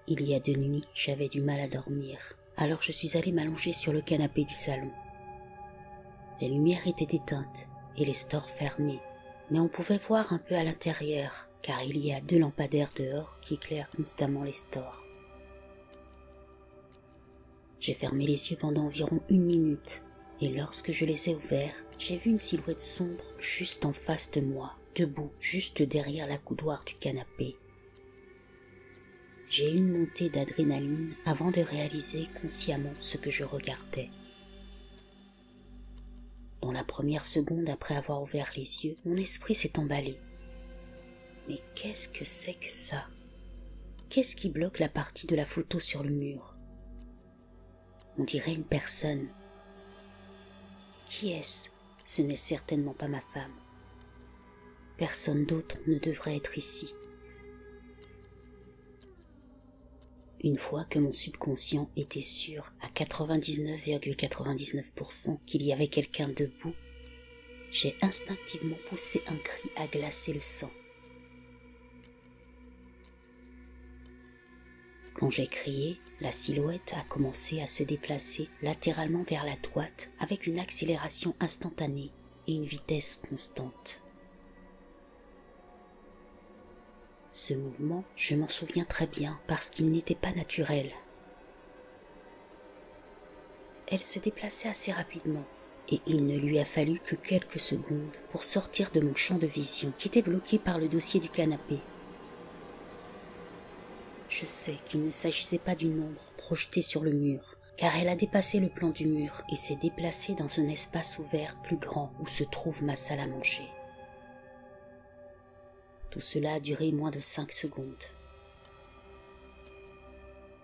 Il y a 2 nuits, j'avais du mal à dormir, alors je suis allée m'allonger sur le canapé du salon. Les lumières étaient éteintes et les stores fermés, mais on pouvait voir un peu à l'intérieur, car il y a 2 lampadaires dehors qui éclairent constamment les stores. J'ai fermé les yeux pendant environ 1 minute, et lorsque je les ai ouverts, j'ai vu une silhouette sombre juste en face de moi, debout juste derrière l'accoudoir du canapé. J'ai eu une montée d'adrénaline avant de réaliser consciemment ce que je regardais. Dans la première seconde après avoir ouvert les yeux, mon esprit s'est emballé. Mais qu'est-ce que c'est que ça? Qu'est-ce qui bloque la partie de la photo sur le mur? On dirait une personne. Qui est-ce? Ce n'est certainement pas ma femme. Personne d'autre ne devrait être ici. Une fois que mon subconscient était sûr à 99,99% qu'il y avait quelqu'un debout, j'ai instinctivement poussé un cri à glacer le sang. Quand j'ai crié, la silhouette a commencé à se déplacer latéralement vers la droite avec une accélération instantanée et une vitesse constante. Ce mouvement, je m'en souviens très bien parce qu'il n'était pas naturel. Elle se déplaçait assez rapidement et il ne lui a fallu que quelques secondes pour sortir de mon champ de vision qui était bloqué par le dossier du canapé. Je sais qu'il ne s'agissait pas d'une ombre projetée sur le mur, car elle a dépassé le plan du mur et s'est déplacée dans un espace ouvert plus grand où se trouve ma salle à manger. Tout cela a duré moins de 5 secondes.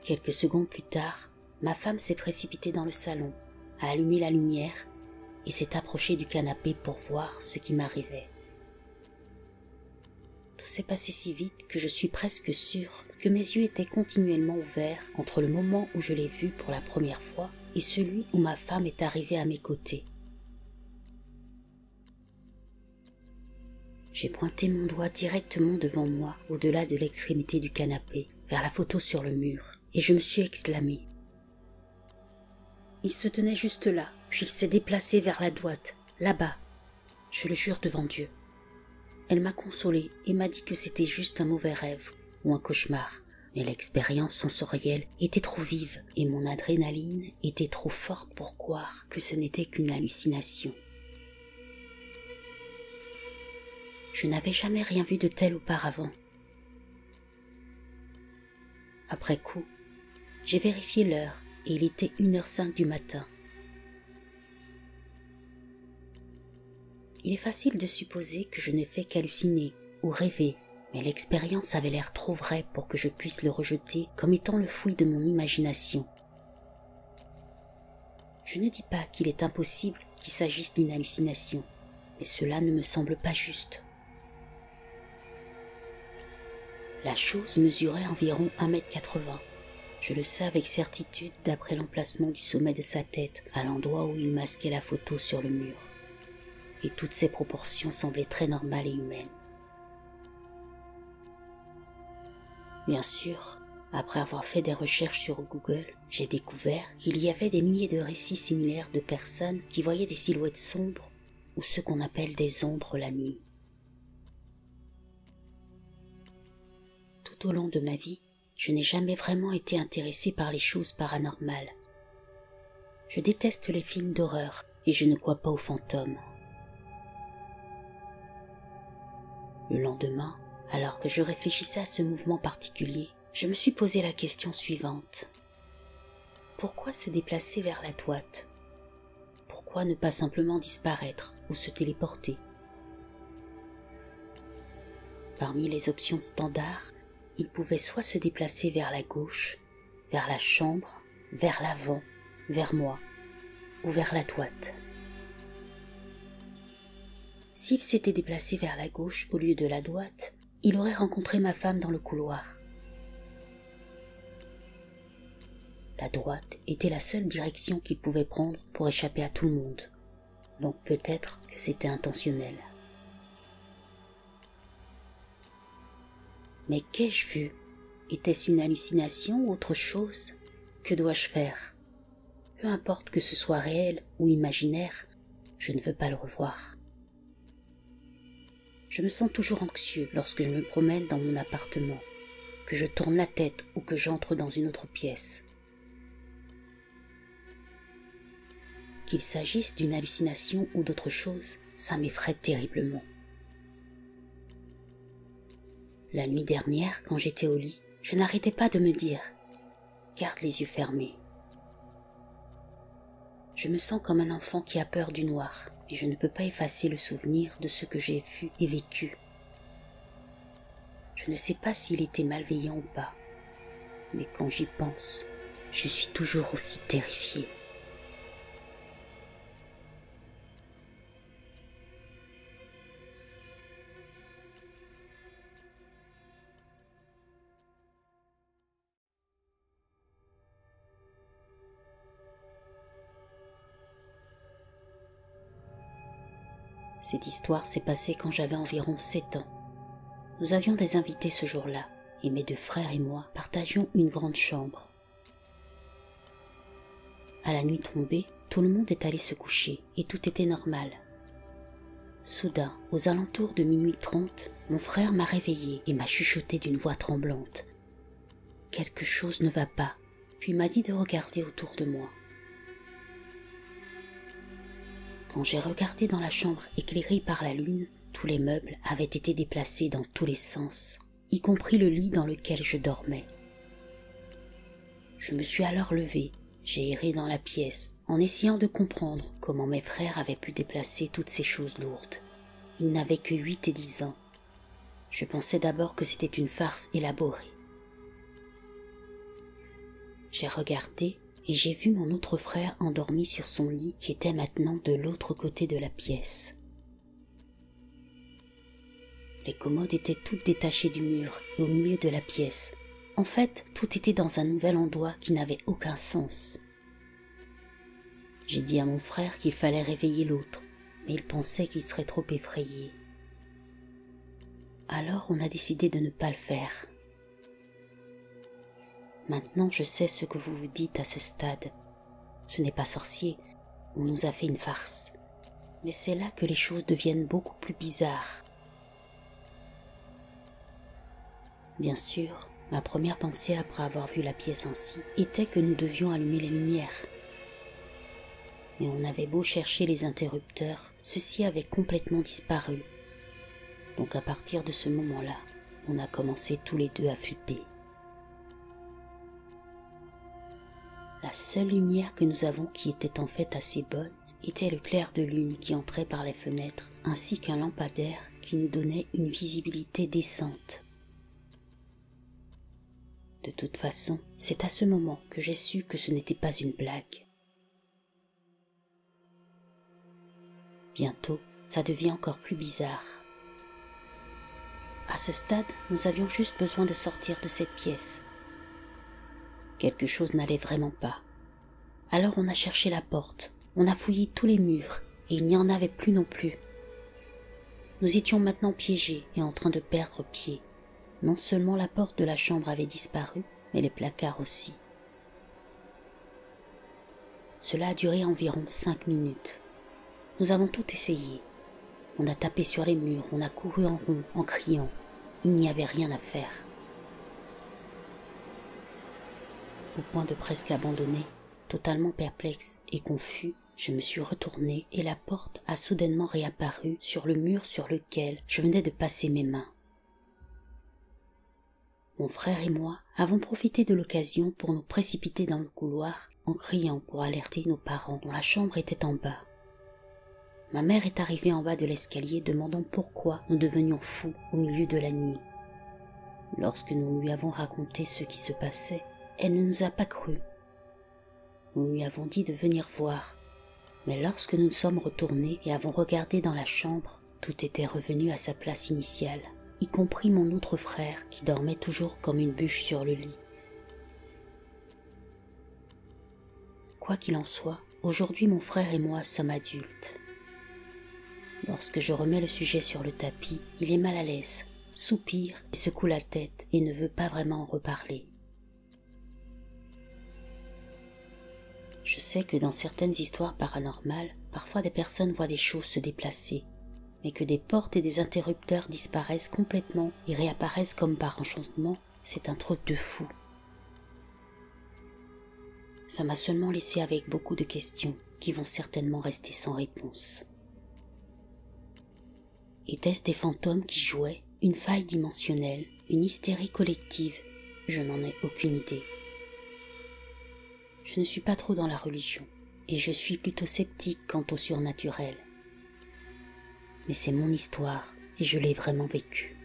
Quelques secondes plus tard, ma femme s'est précipitée dans le salon, a allumé la lumière et s'est approchée du canapé pour voir ce qui m'arrivait. Tout s'est passé si vite que je suis presque sûre que mes yeux étaient continuellement ouverts entre le moment où je l'ai vue pour la première fois et celui où ma femme est arrivée à mes côtés. J'ai pointé mon doigt directement devant moi, au-delà de l'extrémité du canapé, vers la photo sur le mur, et je me suis exclamée. Il se tenait juste là, puis il s'est déplacé vers la droite, là-bas. Je le jure devant Dieu. Elle m'a consolée et m'a dit que c'était juste un mauvais rêve ou un cauchemar, mais l'expérience sensorielle était trop vive et mon adrénaline était trop forte pour croire que ce n'était qu'une hallucination. Je n'avais jamais rien vu de tel auparavant. Après coup, j'ai vérifié l'heure et il était 1h05 du matin. Il est facile de supposer que je n'ai fait qu'halluciner ou rêver, mais l'expérience avait l'air trop vraie pour que je puisse le rejeter comme étant le fruit de mon imagination. Je ne dis pas qu'il est impossible qu'il s'agisse d'une hallucination, mais cela ne me semble pas juste. La chose mesurait environ 1,80 m. Je le sais avec certitude d'après l'emplacement du sommet de sa tête à l'endroit où il masquait la photo sur le mur. Et toutes ses proportions semblaient très normales et humaines. Bien sûr, après avoir fait des recherches sur Google, j'ai découvert qu'il y avait des milliers de récits similaires de personnes qui voyaient des silhouettes sombres ou ce qu'on appelle des ombres la nuit. Tout au long de ma vie, je n'ai jamais vraiment été intéressée par les choses paranormales. Je déteste les films d'horreur et je ne crois pas aux fantômes. Le lendemain, alors que je réfléchissais à ce mouvement particulier, je me suis posé la question suivante. Pourquoi se déplacer vers la droite? Pourquoi ne pas simplement disparaître ou se téléporter? Parmi les options standards, il pouvait soit se déplacer vers la gauche, vers la chambre, vers l'avant, vers moi, ou vers la droite. S'il s'était déplacé vers la gauche au lieu de la droite, il aurait rencontré ma femme dans le couloir. La droite était la seule direction qu'il pouvait prendre pour échapper à tout le monde, donc peut-être que c'était intentionnel. Mais qu'ai-je vu? Était-ce une hallucination ou autre chose? Que dois-je faire? Peu importe que ce soit réel ou imaginaire, je ne veux pas le revoir. Je me sens toujours anxieux lorsque je me promène dans mon appartement, que je tourne la tête ou que j'entre dans une autre pièce. Qu'il s'agisse d'une hallucination ou d'autre chose, ça m'effraie terriblement. La nuit dernière, quand j'étais au lit, je n'arrêtais pas de me dire « Garde les yeux fermés ». Je me sens comme un enfant qui a peur du noir et je ne peux pas effacer le souvenir de ce que j'ai vu et vécu. Je ne sais pas s'il était malveillant ou pas, mais quand j'y pense, je suis toujours aussi terrifiée. Cette histoire s'est passée quand j'avais environ 7 ans. Nous avions des invités ce jour-là, et mes 2 frères et moi partagions une grande chambre. À la nuit tombée, tout le monde est allé se coucher, et tout était normal. Soudain, aux alentours de minuit 30, mon frère m'a réveillée et m'a chuchoté d'une voix tremblante. « Quelque chose ne va pas », puis m'a dit de regarder autour de moi. Quand j'ai regardé dans la chambre éclairée par la lune, tous les meubles avaient été déplacés dans tous les sens, y compris le lit dans lequel je dormais. Je me suis alors levée, j'ai erré dans la pièce, en essayant de comprendre comment mes frères avaient pu déplacer toutes ces choses lourdes. Ils n'avaient que 8 et 10 ans. Je pensais d'abord que c'était une farce élaborée. J'ai regardé et j'ai vu mon autre frère endormi sur son lit qui était maintenant de l'autre côté de la pièce. Les commodes étaient toutes détachées du mur et au milieu de la pièce. En fait, tout était dans un nouvel endroit qui n'avait aucun sens. J'ai dit à mon frère qu'il fallait réveiller l'autre, mais il pensait qu'il serait trop effrayé. Alors on a décidé de ne pas le faire. Maintenant je sais ce que vous vous dites à ce stade. Ce n'est pas sorcier, on nous a fait une farce. Mais c'est là que les choses deviennent beaucoup plus bizarres. Bien sûr, ma première pensée après avoir vu la pièce ainsi était que nous devions allumer les lumières. Mais on avait beau chercher les interrupteurs, ceux-ci avaient complètement disparu. Donc à partir de ce moment-là, on a commencé tous les deux à flipper. La seule lumière que nous avons qui était en fait assez bonne était le clair de lune qui entrait par les fenêtres, ainsi qu'un lampadaire qui nous donnait une visibilité décente. De toute façon, c'est à ce moment que j'ai su que ce n'était pas une blague. Bientôt, ça devient encore plus bizarre. À ce stade, nous avions juste besoin de sortir de cette pièce. Quelque chose n'allait vraiment pas. Alors on a cherché la porte, on a fouillé tous les murs, et il n'y en avait plus non plus. Nous étions maintenant piégés et en train de perdre pied. Non seulement la porte de la chambre avait disparu, mais les placards aussi. Cela a duré environ 5 minutes. Nous avons tout essayé. On a tapé sur les murs, on a couru en rond, en criant. Il n'y avait rien à faire. Au point de presque abandonner, totalement perplexe et confus, je me suis retourné et la porte a soudainement réapparu sur le mur sur lequel je venais de passer mes mains. Mon frère et moi avons profité de l'occasion pour nous précipiter dans le couloir en criant pour alerter nos parents dont la chambre était en bas. Ma mère est arrivée en bas de l'escalier demandant pourquoi nous devenions fous au milieu de la nuit. Lorsque nous lui avons raconté ce qui se passait, elle ne nous a pas cru. Nous lui avons dit de venir voir, mais lorsque nous sommes retournés et avons regardé dans la chambre, tout était revenu à sa place initiale, y compris mon autre frère qui dormait toujours comme une bûche sur le lit. Quoi qu'il en soit, aujourd'hui mon frère et moi sommes adultes. Lorsque je remets le sujet sur le tapis, il est mal à l'aise, soupire et secoue la tête et ne veut pas vraiment en reparler. Je sais que dans certaines histoires paranormales, parfois des personnes voient des choses se déplacer, mais que des portes et des interrupteurs disparaissent complètement et réapparaissent comme par enchantement, c'est un truc de fou. Ça m'a seulement laissé avec beaucoup de questions qui vont certainement rester sans réponse. Étaient-ce des fantômes qui jouaient, une faille dimensionnelle, une hystérie collective? Je n'en ai aucune idée. Je ne suis pas trop dans la religion, et je suis plutôt sceptique quant au surnaturel. Mais c'est mon histoire, et je l'ai vraiment vécue.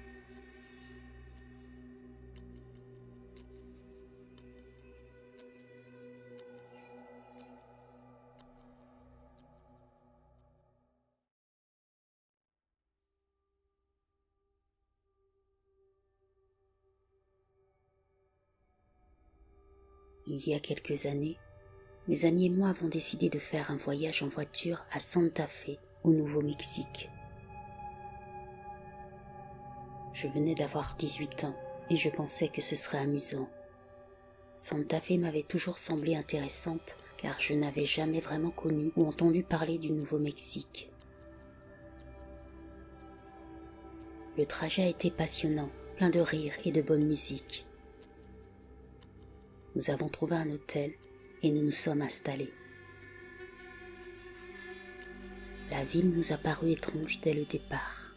Il y a quelques années, mes amis et moi avons décidé de faire un voyage en voiture à Santa Fe, au Nouveau-Mexique. Je venais d'avoir 18 ans et je pensais que ce serait amusant. Santa Fe m'avait toujours semblé intéressante car je n'avais jamais vraiment connu ou entendu parler du Nouveau-Mexique. Le trajet a été passionnant, plein de rires et de bonne musique. Nous avons trouvé un hôtel et nous nous sommes installés. La ville nous a paru étrange dès le départ.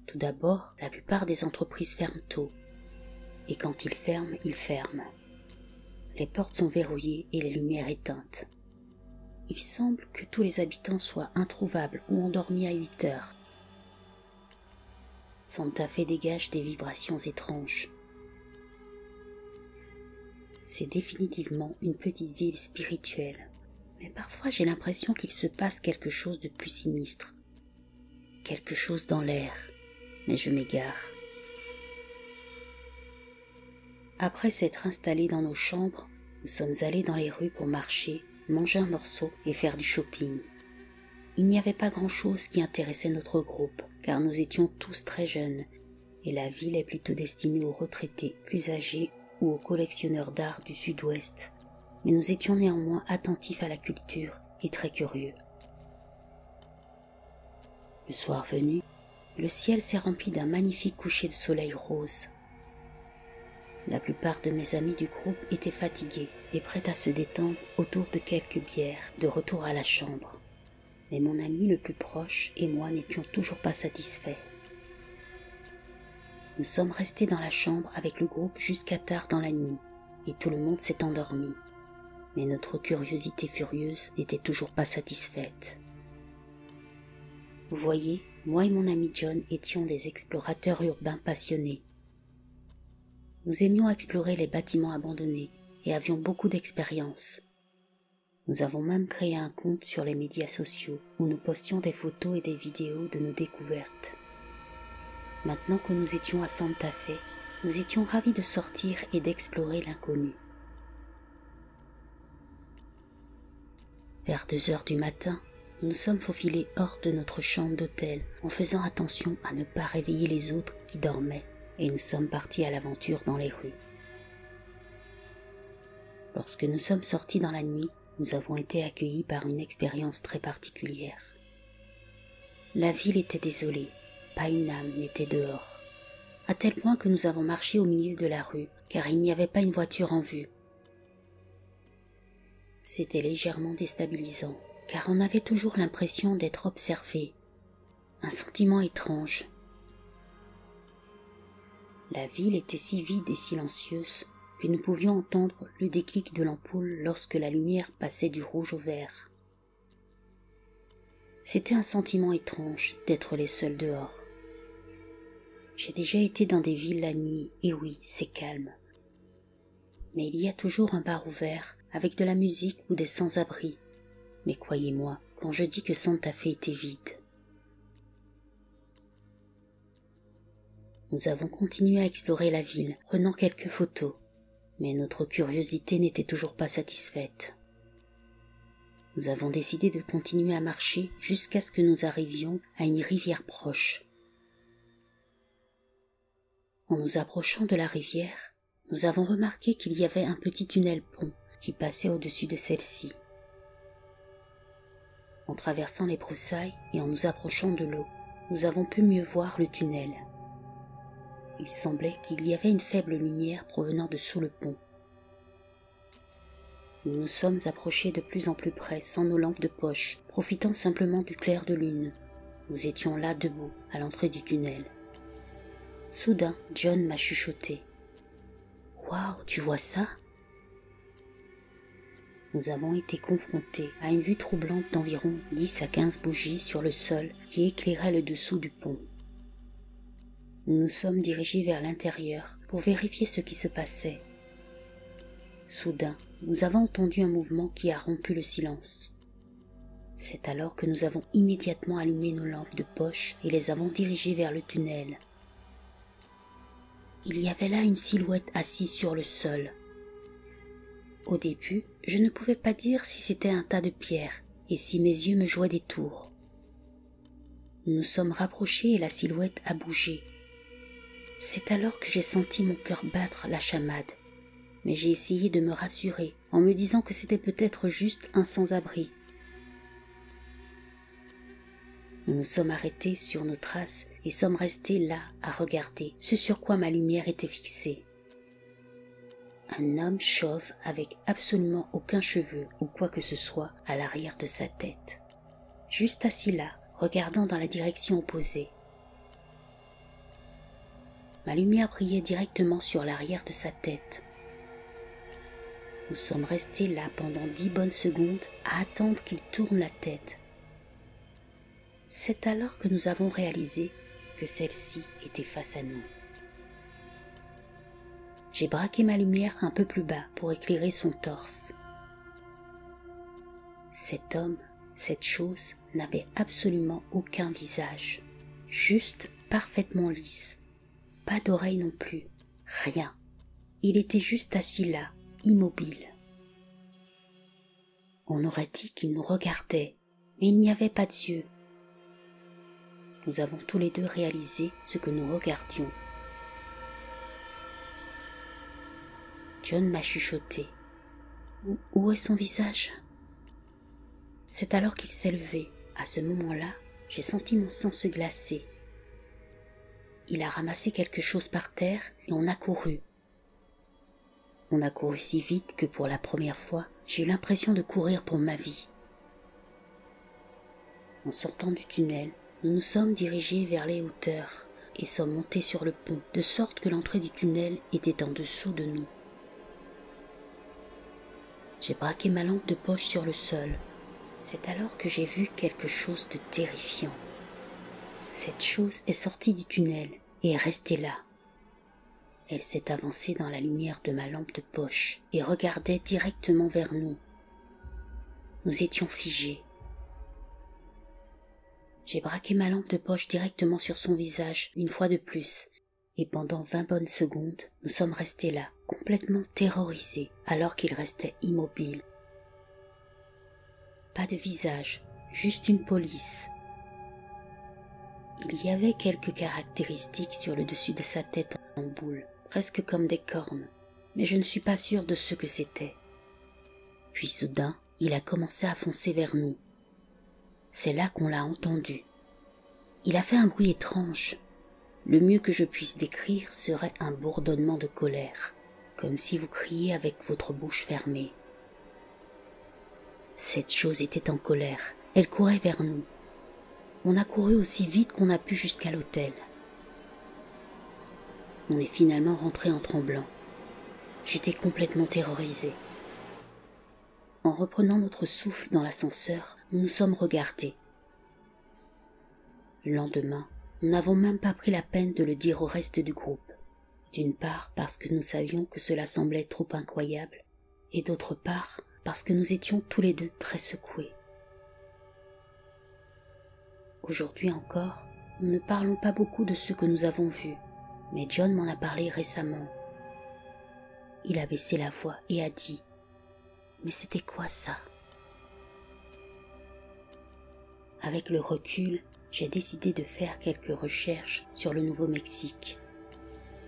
Tout d'abord, la plupart des entreprises ferment tôt, et quand ils ferment. Les portes sont verrouillées et les lumières éteintes. Il semble que tous les habitants soient introuvables ou endormis à 8 heures. Santa Fe dégage des vibrations étranges. C'est définitivement une petite ville spirituelle, mais parfois j'ai l'impression qu'il se passe quelque chose de plus sinistre. Quelque chose dans l'air, mais je m'égare. Après s'être installés dans nos chambres, nous sommes allés dans les rues pour marcher, manger un morceau et faire du shopping. Il n'y avait pas grand-chose qui intéressait notre groupe, car nous étions tous très jeunes, et la ville est plutôt destinée aux retraités plus âgés ou aux collectionneurs d'art du sud-ouest, mais nous étions néanmoins attentifs à la culture et très curieux. Le soir venu, le ciel s'est rempli d'un magnifique coucher de soleil rose. La plupart de mes amis du groupe étaient fatigués et prêts à se détendre autour de quelques bières de retour à la chambre. Mais mon ami le plus proche et moi n'étions toujours pas satisfaits. Nous sommes restés dans la chambre avec le groupe jusqu'à tard dans la nuit, et tout le monde s'est endormi. Mais notre curiosité furieuse n'était toujours pas satisfaite. Vous voyez, moi et mon ami John étions des explorateurs urbains passionnés. Nous aimions explorer les bâtiments abandonnés et avions beaucoup d'expérience. Nous avons même créé un compte sur les médias sociaux où nous postions des photos et des vidéos de nos découvertes. Maintenant que nous étions à Santa Fe, nous étions ravis de sortir et d'explorer l'inconnu. Vers 2 heures du matin, nous nous sommes faufilés hors de notre chambre d'hôtel en faisant attention à ne pas réveiller les autres qui dormaient, et nous sommes partis à l'aventure dans les rues. Lorsque nous sommes sortis dans la nuit, nous avons été accueillis par une expérience très particulière. La ville était désolée. Pas une âme n'était dehors, à tel point que nous avons marché au milieu de la rue, car il n'y avait pas une voiture en vue. C'était légèrement déstabilisant, car on avait toujours l'impression d'être observé, un sentiment étrange. La ville était si vide et silencieuse que nous pouvions entendre le déclic de l'ampoule lorsque la lumière passait du rouge au vert. C'était un sentiment étrange d'être les seuls dehors. J'ai déjà été dans des villes la nuit, et oui, c'est calme. Mais il y a toujours un bar ouvert, avec de la musique ou des sans-abri. Mais croyez-moi, quand je dis que Santa Fe était vide. Nous avons continué à explorer la ville, prenant quelques photos, mais notre curiosité n'était toujours pas satisfaite. Nous avons décidé de continuer à marcher jusqu'à ce que nous arrivions à une rivière proche. En nous approchant de la rivière, nous avons remarqué qu'il y avait un petit tunnel-pont qui passait au-dessus de celle-ci. En traversant les broussailles et en nous approchant de l'eau, nous avons pu mieux voir le tunnel. Il semblait qu'il y avait une faible lumière provenant de sous le pont. Nous nous sommes approchés de plus en plus près sans nos lampes de poche, profitant simplement du clair de lune. Nous étions là debout, à l'entrée du tunnel. Soudain, John m'a chuchoté. « Waouh, tu vois ça ?» Nous avons été confrontés à une vue troublante d'environ 10 à 15 bougies sur le sol qui éclairaient le dessous du pont. Nous nous sommes dirigés vers l'intérieur pour vérifier ce qui se passait. Soudain, nous avons entendu un mouvement qui a rompu le silence. C'est alors que nous avons immédiatement allumé nos lampes de poche et les avons dirigées vers le tunnel. Il y avait là une silhouette assise sur le sol. Au début, je ne pouvais pas dire si c'était un tas de pierres et si mes yeux me jouaient des tours. Nous nous sommes rapprochés et la silhouette a bougé. C'est alors que j'ai senti mon cœur battre la chamade, mais j'ai essayé de me rassurer en me disant que c'était peut-être juste un sans-abri. Nous nous sommes arrêtés sur nos traces et sommes restés là à regarder ce sur quoi ma lumière était fixée. Un homme chauve avec absolument aucun cheveu ou quoi que ce soit à l'arrière de sa tête. Juste assis là, regardant dans la direction opposée. Ma lumière brillait directement sur l'arrière de sa tête. Nous sommes restés là pendant 10 bonnes secondes à attendre qu'il tourne la tête. C'est alors que nous avons réalisé que celle-ci était face à nous. J'ai braqué ma lumière un peu plus bas pour éclairer son torse. Cet homme, cette chose, n'avait absolument aucun visage, juste parfaitement lisse. Pas d'oreille non plus, rien. Il était juste assis là, immobile. On aurait dit qu'il nous regardait, mais il n'y avait pas d'yeux. Nous avons tous les deux réalisé ce que nous regardions. John m'a chuchoté. Où est son visage ? C'est alors qu'il s'est levé. À ce moment-là, j'ai senti mon sang se glacer. Il a ramassé quelque chose par terre et on a couru. On a couru si vite que pour la première fois, j'ai eu l'impression de courir pour ma vie. En sortant du tunnel, nous nous sommes dirigés vers les hauteurs et sommes montés sur le pont, de sorte que l'entrée du tunnel était en dessous de nous. J'ai braqué ma lampe de poche sur le sol. C'est alors que j'ai vu quelque chose de terrifiant. Cette chose est sortie du tunnel et est restée là. Elle s'est avancée dans la lumière de ma lampe de poche et regardait directement vers nous. Nous étions figés. J'ai braqué ma lampe de poche directement sur son visage une fois de plus, et pendant 20 bonnes secondes, nous sommes restés là, complètement terrorisés, alors qu'il restait immobile. Pas de visage, juste une police. Il y avait quelques caractéristiques sur le dessus de sa tête en boule, presque comme des cornes, mais je ne suis pas sûre de ce que c'était. Puis soudain, il a commencé à foncer vers nous. C'est là qu'on l'a entendu. Il a fait un bruit étrange. Le mieux que je puisse décrire serait un bourdonnement de colère, comme si vous criez avec votre bouche fermée. Cette chose était en colère. Elle courait vers nous. On a couru aussi vite qu'on a pu jusqu'à l'hôtel. On est finalement rentré en tremblant. J'étais complètement terrorisée. En reprenant notre souffle dans l'ascenseur, nous nous sommes regardés. Le lendemain, nous n'avons même pas pris la peine de le dire au reste du groupe. D'une part parce que nous savions que cela semblait trop incroyable, et d'autre part parce que nous étions tous les deux très secoués. Aujourd'hui encore, nous ne parlons pas beaucoup de ce que nous avons vu, mais John m'en a parlé récemment. Il a baissé la voix et a dit « Mais c'était quoi ça ?» Avec le recul, j'ai décidé de faire quelques recherches sur le Nouveau-Mexique.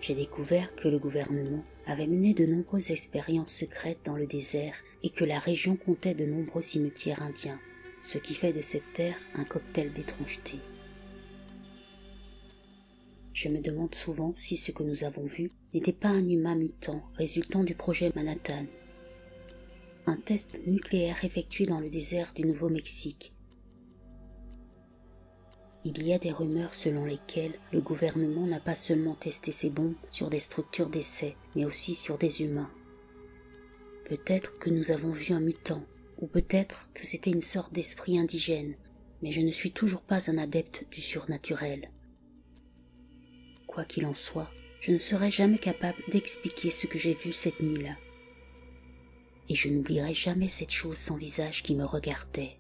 J'ai découvert que le gouvernement avait mené de nombreuses expériences secrètes dans le désert et que la région comptait de nombreux cimetières indiens, ce qui fait de cette terre un cocktail d'étrangeté. Je me demande souvent si ce que nous avons vu n'était pas un humain mutant résultant du projet Manhattan, un test nucléaire effectué dans le désert du Nouveau-Mexique. Il y a des rumeurs selon lesquelles le gouvernement n'a pas seulement testé ses bombes sur des structures d'essai, mais aussi sur des humains. Peut-être que nous avons vu un mutant, ou peut-être que c'était une sorte d'esprit indigène, mais je ne suis toujours pas un adepte du surnaturel. Quoi qu'il en soit, je ne serai jamais capable d'expliquer ce que j'ai vu cette nuit-là. Et je n'oublierai jamais cette chose sans visage qui me regardait.